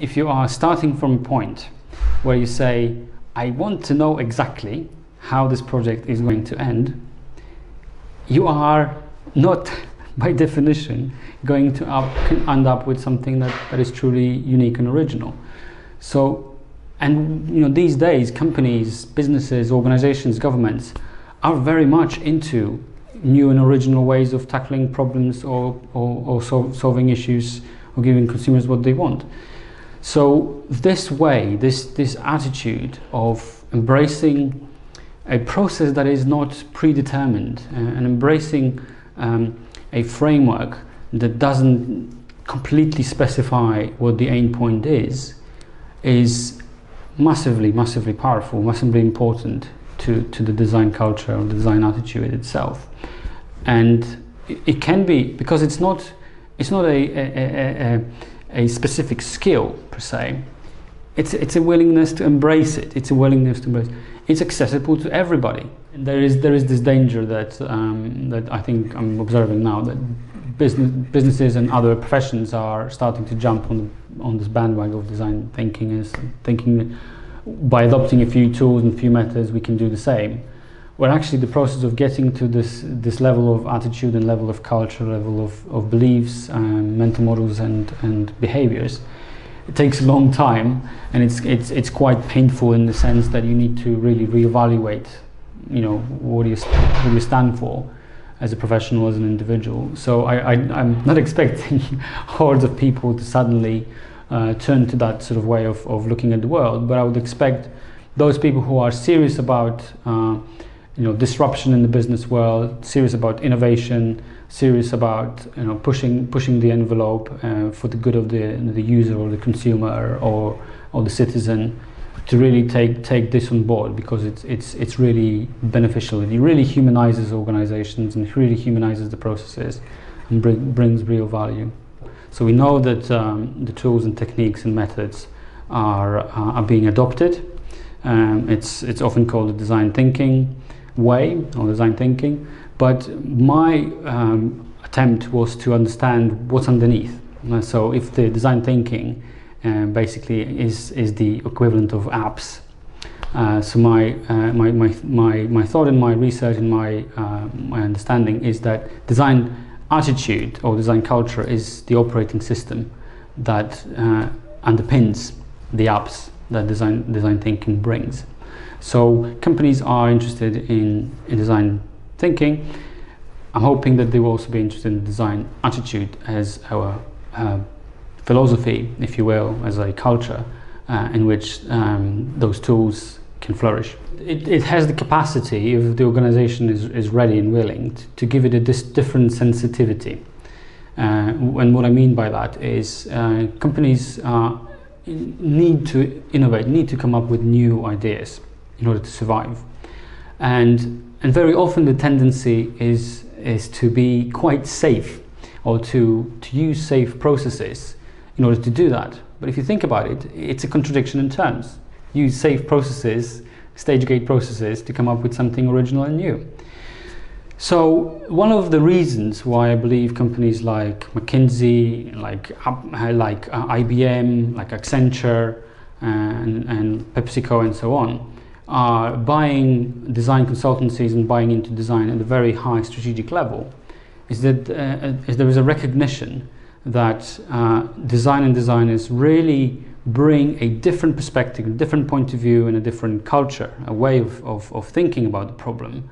if you are starting from a point where you say, I want to know exactly how this project is going to end, you are not, by definition, going to end up with something that is truly unique and original. So, and these days, companies, businesses, organizations, governments are very much into new and original ways of tackling problems or solving issues or giving consumers what they want. So this way, this attitude of embracing a process that is not predetermined and embracing a framework that doesn't completely specify what the end point is massively powerful, massively important to the design culture or the design attitude itself. And it can be, because it's not a specific skill per se. It's a willingness to embrace it. It's accessible to everybody. There is this danger that I think I'm observing now, that businesses and other professions are starting to jump on this bandwagon of design thinking, is thinking that by adopting a few tools and a few methods we can do the same. Well, actually the process of getting to this level of attitude and level of culture, level of beliefs, mental models and behaviors, it takes a long time, and it's quite painful in the sense that you need to really reevaluate, what do you stand for as a professional, as an individual. So I'm not expecting hordes of people to suddenly turn to that sort of way of looking at the world, but I would expect those people who are serious about disruption in the business world, serious about innovation, serious about pushing the envelope for the good of the user or the consumer or the citizen, to really take this on board, because it's really beneficial. It really humanizes organizations, and it really humanizes the processes and brings real value. So we know that the tools and techniques and methods are being adopted. It's often called the design thinking way or design thinking, but my attempt was to understand what's underneath. So if the design thinking basically is the equivalent of apps, so my thought and my research and my understanding is that design attitude or design culture is the operating system that underpins the apps that design thinking brings. So companies are interested in design thinking. I'm hoping that they will also be interested in design attitude as our philosophy, if you will, as a culture in which those tools can flourish. It has the capacity, if the organization is ready and willing, to give it a different sensitivity. And what I mean by that is companies need to innovate, need to come up with new ideas in order to survive. And very often the tendency is to be quite safe, or to use safe processes in order to do that. But if you think about it, it's a contradiction in terms. Use safe processes, stage gate processes, to come up with something original and new. So one of the reasons why I believe companies like McKinsey, like IBM, like Accenture, and PepsiCo and so on, are buying design consultancies and buying into design at a very high strategic level, is that there is a recognition that design and designers really bring a different perspective, a different point of view, and a different culture, a way of thinking about the problem,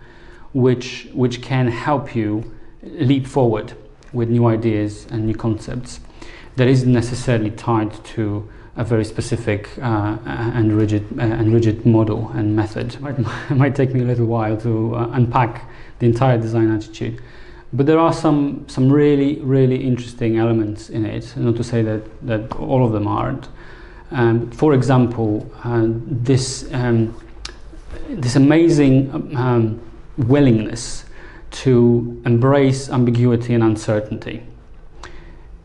which can help you leap forward with new ideas and new concepts that isn't necessarily tied to a very specific and rigid model and method. It might take me a little while to unpack the entire design attitude, but there are some really interesting elements in it. Not to say that all of them aren't. For example, this amazing willingness to embrace ambiguity and uncertainty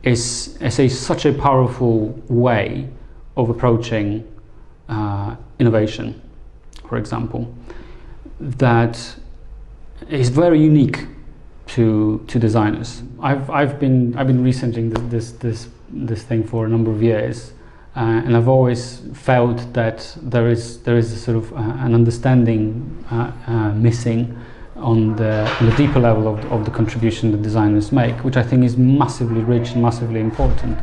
is such a powerful way of approaching innovation, for example, that is very unique to designers. I've been researching this thing for a number of years, and I've always felt that there is a sort of an understanding missing on the deeper level of the contribution that designers make, which I think is massively rich and massively important.